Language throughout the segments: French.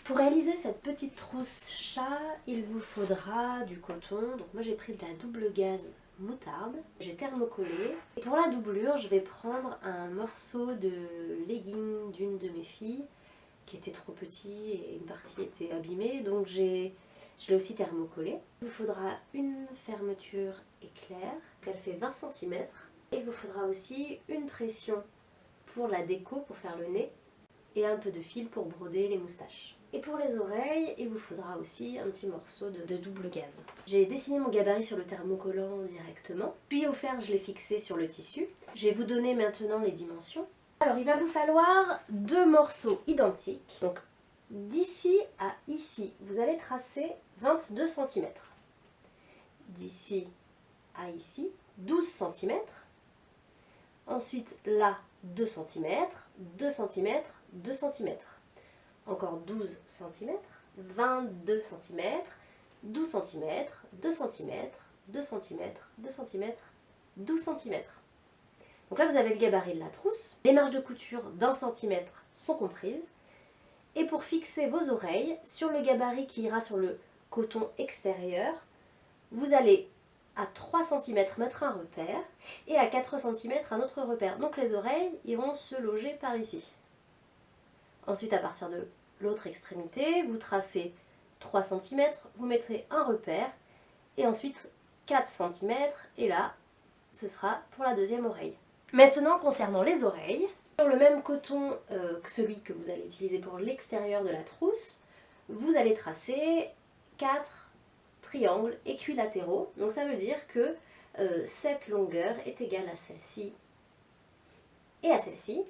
Pour réaliser cette petite trousse chat, il vous faudra du coton. Donc moi j'ai pris de la double gaze moutarde. J'ai thermocollé. Et pour la doublure, je vais prendre un morceau de legging d'une de mes filles qui était trop petit et une partie était abîmée. Donc je l'ai aussi thermocollé. Il vous faudra une fermeture éclair. Elle fait 20 cm. Et il vous faudra aussi une pression pour la déco, pour faire le nez. Et un peu de fil pour broder les moustaches. Et pour les oreilles, il vous faudra aussi un petit morceau de double gaze. J'ai dessiné mon gabarit sur le thermocollant directement, puis au fer je l'ai fixé sur le tissu. Je vais vous donner maintenant les dimensions. Alors il va vous falloir 2 morceaux identiques. Donc d'ici à ici, vous allez tracer 22 cm. D'ici à ici, 12 cm. Ensuite là, 2 cm, 2 cm, 2 cm. Encore 12 cm, 22 cm, 12 cm, 2 cm, 2 cm, 2 cm, 12 cm. Donc là vous avez le gabarit de la trousse. Les marges de couture d'1 cm sont comprises. Et pour fixer vos oreilles, sur le gabarit qui ira sur le coton extérieur, vous allez à 3 cm mettre un repère et à 4 cm un autre repère. Donc les oreilles iront se loger par ici. Ensuite, à partir de l'autre extrémité, vous tracez 3 cm, vous mettrez un repère et ensuite 4 cm et là, ce sera pour la deuxième oreille. Maintenant, concernant les oreilles, sur le même coton que celui que vous allez utiliser pour l'extérieur de la trousse, vous allez tracer 4 triangles équilatéraux. Donc ça veut dire que cette longueur est égale à celle-ci et à celle-ci.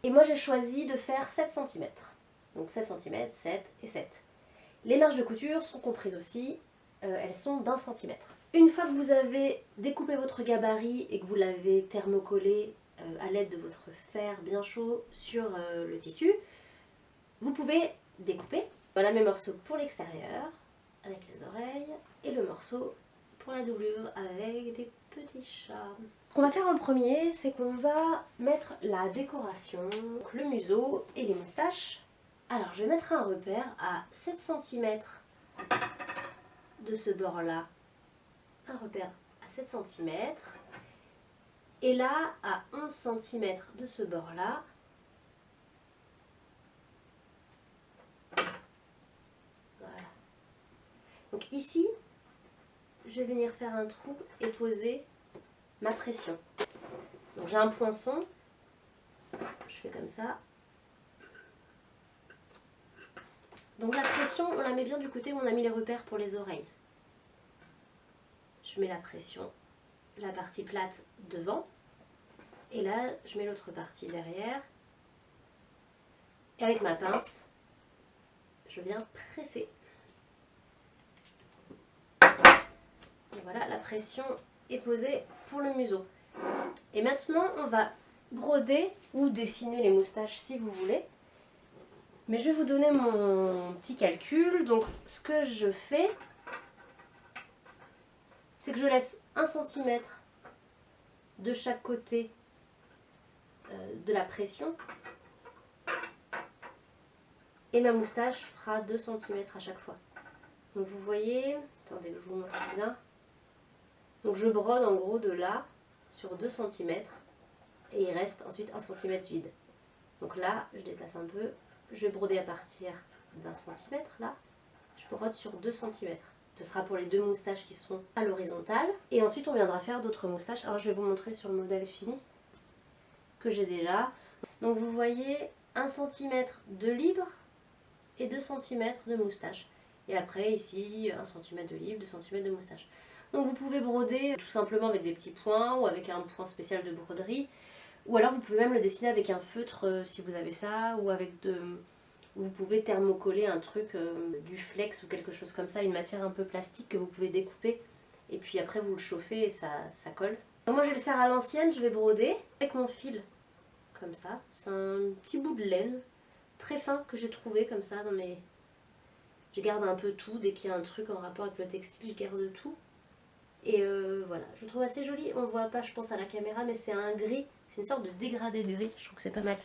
Et moi j'ai choisi de faire 7 cm. Donc 7 cm, 7 et 7. Les marges de couture sont comprises aussi, elles sont d'1 cm. Une fois que vous avez découpé votre gabarit et que vous l'avez thermocollé à l'aide de votre fer bien chaud sur le tissu, vous pouvez découper. Voilà mes morceaux pour l'extérieur, avec les oreilles, et le morceau pour la doublure avec des petits chats. Ce qu'on va faire en premier, c'est qu'on va mettre la décoration, donc le museau et les moustaches. Alors je vais mettre un repère à 7 cm de ce bord-là, un repère à 7 cm, et là à 11 cm de ce bord-là, voilà. Donc ici, je vais venir faire un trou et poser ma pression. Donc j'ai un poinçon, je fais comme ça. Donc la pression, on la met bien du côté où on a mis les repères pour les oreilles. Je mets la pression, la partie plate devant, et là je mets l'autre partie derrière. Et avec ma pince, je viens presser. Et voilà, la pression est posée pour le museau. Et maintenant, on va broder ou dessiner les moustaches si vous voulez. Mais je vais vous donner mon petit calcul. Donc, ce que je fais, c'est que je laisse 1 cm de chaque côté de la pression. Et ma moustache fera 2 cm à chaque fois. Donc, vous voyez, attendez que je vous montre bien. Donc, je brode en gros de là sur 2 cm. Et il reste ensuite 1 cm vide. Donc là, je déplace un peu. Je vais broder à partir d'1 cm là. Je brode sur 2 cm. Ce sera pour les 2 moustaches qui sont à l'horizontale. Et ensuite, on viendra faire d'autres moustaches. Alors, je vais vous montrer sur le modèle fini que j'ai déjà. Donc, vous voyez 1 cm de libre et 2 cm de moustache. Et après, ici, 1 cm de libre, 2 cm de moustache. Donc, vous pouvez broder tout simplement avec des petits points ou avec un point spécial de broderie. Ou alors, vous pouvez même le dessiner avec un feutre si vous avez ça, ou avec vous pouvez thermocoller un truc, du flex ou quelque chose comme ça, une matière un peu plastique que vous pouvez découper. Et puis après, vous le chauffez et ça colle. Donc moi, je vais le faire à l'ancienne, je vais broder avec mon fil, comme ça. C'est un petit bout de laine, très fin, que j'ai trouvé comme ça dans mes... Je garde un peu tout, dès qu'il y a un truc en rapport avec le textile, je garde tout. Et voilà, je trouve assez joli. On voit pas, je pense, à la caméra, mais c'est un gris. C'est une sorte de dégradé de gris. Je trouve que c'est pas mal.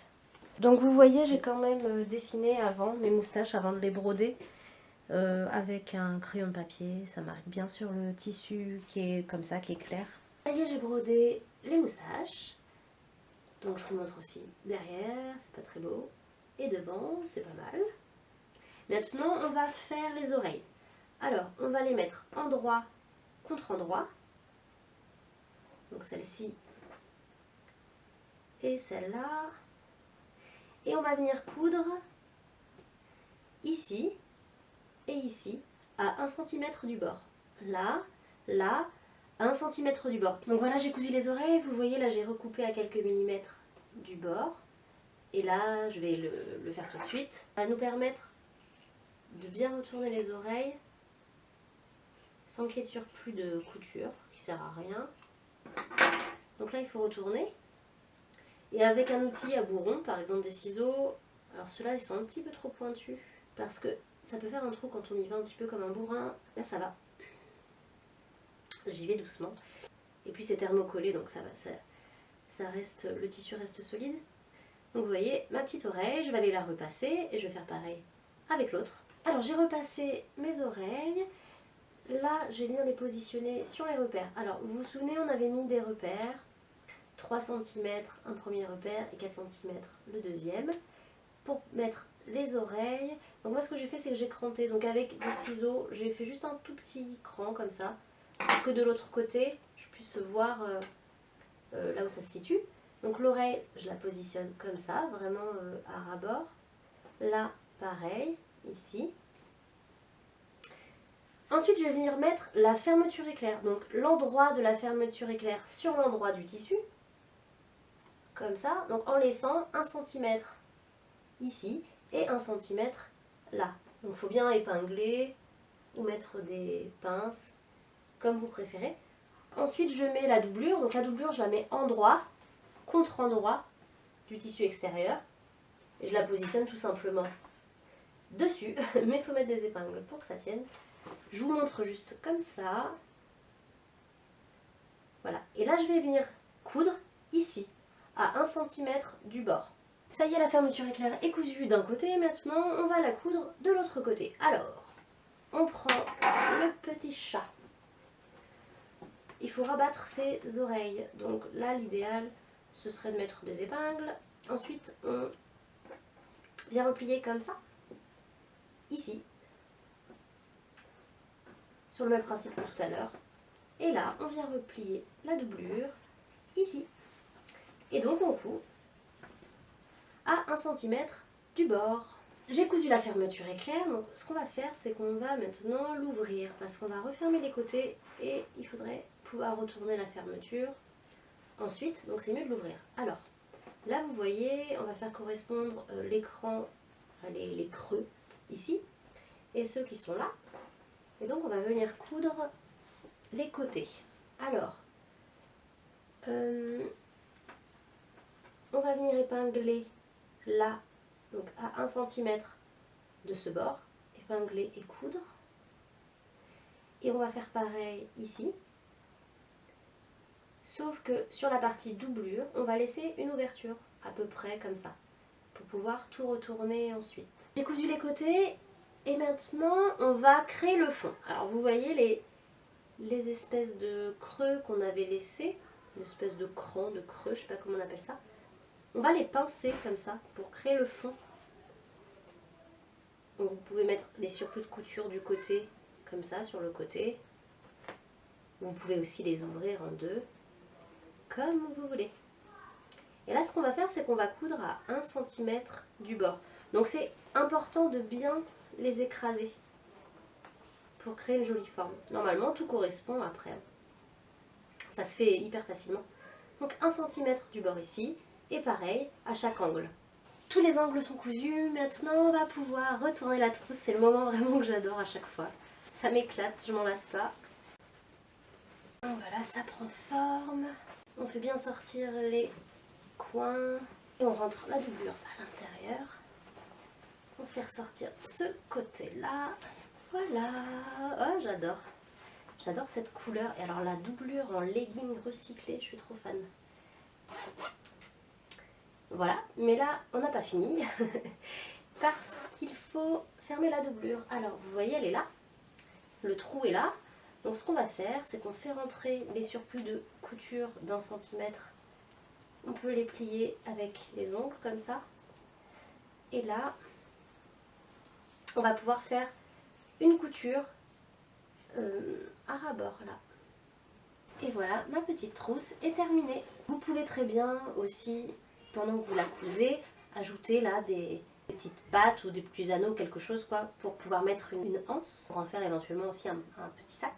Donc vous voyez, j'ai quand même dessiné avant mes moustaches, avant de les broder, avec un crayon de papier. Ça marque bien sur le tissu qui est comme ça, qui est clair. Ça y est, j'ai brodé les moustaches. Donc je vous montre aussi derrière, c'est pas très beau. Et devant, c'est pas mal. Maintenant, on va faire les oreilles. Alors, on va les mettre endroit contre endroit. Donc celle-ci et celle-là. Et on va venir coudre ici et ici à 1 cm du bord. Là, là, à 1 cm du bord. Donc voilà, j'ai cousu les oreilles. Vous voyez, là, j'ai recoupé à quelques millimètres du bord. Et là, je vais le faire tout de suite. Ça va nous permettre de bien retourner les oreilles sans qu'il y ait de surplus de couture qui sert à rien. Donc là, il faut retourner. Et avec un outil à bourron, par exemple des ciseaux, alors ceux-là, ils sont un petit peu trop pointus parce que ça peut faire un trou quand on y va un petit peu comme un bourrin. Là, ça va. J'y vais doucement. Et puis c'est thermocollé, donc ça va, ça reste, le tissu reste solide. Donc vous voyez, ma petite oreille, je vais aller la repasser et je vais faire pareil avec l'autre. Alors j'ai repassé mes oreilles. Là, je vais venir les positionner sur les repères. Alors, vous vous souvenez, on avait mis des repères. 3 cm, un premier repère, et 4 cm le deuxième. Pour mettre les oreilles, donc moi ce que j'ai fait, c'est que j'ai cranté. Donc avec des ciseaux, j'ai fait juste un tout petit cran comme ça. Pour que de l'autre côté, je puisse voir là où ça se situe. Donc l'oreille, je la positionne comme ça, vraiment à ras-bord. Là, pareil, ici. Ensuite, je vais venir mettre la fermeture éclair. Donc l'endroit de la fermeture éclair sur l'endroit du tissu. Comme ça. Donc en laissant 1 cm ici et 1 cm là. Donc il faut bien épingler ou mettre des pinces, comme vous préférez. Ensuite, je mets la doublure. Donc la doublure, je la mets endroit, contre endroit du tissu extérieur. Et je la positionne tout simplement dessus. Mais il faut mettre des épingles pour que ça tienne. Je vous montre juste comme ça. Voilà. Et là, je vais venir coudre ici, à 1 cm du bord. Ça y est, la fermeture éclair est cousue d'un côté. Maintenant, on va la coudre de l'autre côté. Alors, on prend le petit chat. Il faut rabattre ses oreilles. Donc là, l'idéal, ce serait de mettre des épingles. Ensuite, on vient replier comme ça, ici, sur le même principe que tout à l'heure. Et là, on vient replier la doublure, ici. Et donc, on coud à 1 cm du bord. J'ai cousu la fermeture éclair, donc ce qu'on va faire, c'est qu'on va maintenant l'ouvrir, parce qu'on va refermer les côtés et il faudrait pouvoir retourner la fermeture ensuite, donc c'est mieux de l'ouvrir. Alors, là vous voyez, on va faire correspondre l'écran, les creux ici, et ceux qui sont là. Et donc on va venir coudre les côtés. Alors, on va venir épingler là, donc à 1 cm de ce bord, épingler et coudre. Et on va faire pareil ici. Sauf que sur la partie doublure, on va laisser une ouverture, à peu près comme ça, pour pouvoir tout retourner ensuite. J'ai cousu les côtés et maintenant on va créer le fond. Alors vous voyez les espèces de creux qu'on avait laissés, une espèce de cran, de creux, je sais pas comment on appelle ça. On va les pincer comme ça pour créer le fond. Donc vous pouvez mettre les surplus de couture du côté, comme ça, sur le côté. Vous pouvez aussi les ouvrir en deux, comme vous voulez. Et là, ce qu'on va faire, c'est qu'on va coudre à 1 cm du bord. Donc c'est important de bien les écraser pour créer une jolie forme. Normalement, tout correspond après. Ça se fait hyper facilement. Donc 1 cm du bord ici, et pareil à chaque angle. Tous les angles sont cousus, maintenant on va pouvoir retourner la trousse. C'est le moment vraiment que j'adore à chaque fois. Ça m'éclate, je m'en lasse pas. Donc voilà, ça prend forme. On fait bien sortir les coins et on rentre la doublure à l'intérieur. On fait ressortir ce côté-là. Voilà. Oh, j'adore. J'adore cette couleur. Et alors la doublure en legging recyclé, je suis trop fan. Voilà, mais là on n'a pas fini parce qu'il faut fermer la doublure. Alors vous voyez, elle est là, le trou est là. Donc ce qu'on va faire, c'est qu'on fait rentrer les surplus de couture d'1 centimètre. On peut les plier avec les ongles comme ça. Et là, on va pouvoir faire une couture à ras-bord là. Et voilà, ma petite trousse est terminée. Vous pouvez très bien aussi, pendant que vous la cousez, ajouter là des petites pattes ou des petits anneaux, quelque chose quoi, pour pouvoir mettre une anse, pour en faire éventuellement aussi un petit sac.